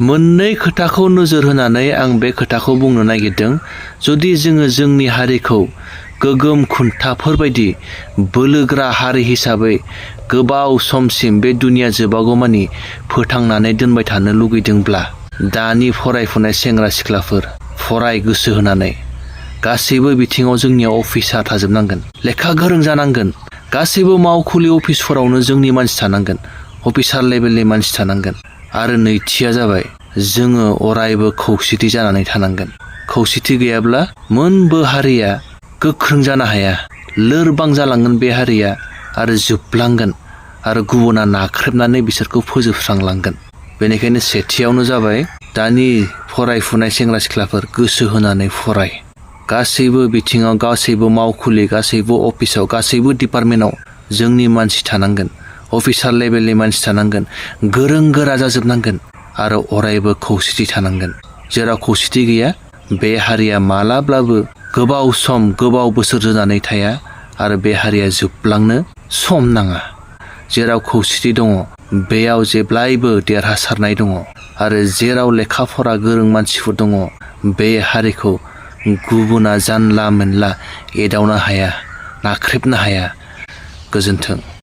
मोननै खोथाखौ नोजोर होनानै आं बे खोथाखौ बुंनो नागिरदों। जुदि जोङो जोंनि हारिखौ गोगोम खुन्थाफोर बायदि बोलोग्रा हारि हिसाबै गोबाव समसिम बे दुनिया जोबागौमानि फोथांनानै दोनबाय थानो लुगैदोंब्ला दानि फरायफुनाय सेंग्रा सिख्लाफोर फराय गोसो होनानै गासैबो बिथिङाव जोंनियाव अफिसार थाजोबनांगोन, लेखा गोरों जानांगोन। गासैबो मावखुलि अफिसफोरावनो जोंनि मानसि थानांगोन, अफिसार लेभेलनि मानसि थानांगोन। आरो नैथिया जाबाय जोङो अरायबो खौसेथि जानानै थानांगोन। खौसेथि गैयाब्ला मोनबो हारिया गोख्रों जानो हाया, लोरबां जालांगोन बे हारिया आरो जोबलांगोन आरो गुबुना नाख्रेबनानै बिसोरखौ फोजोबस्रांलांगोन। बेनिखायनो सेथियावनो जाबाय दानि फरायफुनाय सेंग्रा सिख्लाफोर गोसो होनानै फराय। गासैबो बिथिङाव, गासैबो मावखुलि, गासैबो अफिसाव, गासैबो डिपार्टमेन्टआव जोंनि मानसि थानांगोन, अफिसार लेभेलनि मानसि थानांगोन, गोरों गोरा जाजोबनांगोन आरो अरायबो खौसेथि थानांगोन। जेराव खौसेथि गैया बे हारिया मालाब्लाबो गोबाव सम, गोबाव बोसोर जोरनानै थाया आरो बे हारिया जोबलांनो सम नाङा। जेराव खौसेथि दङ बेयाव जेब्लायबो देरहासारनाय दङ आरो जेराव लेखा फरा गोरों मानसिफोर दङ बे हारिखौ गुबुना जानला मोनला एदावनो हाया, नाख्रेबनो हाया। गोजोन्थों।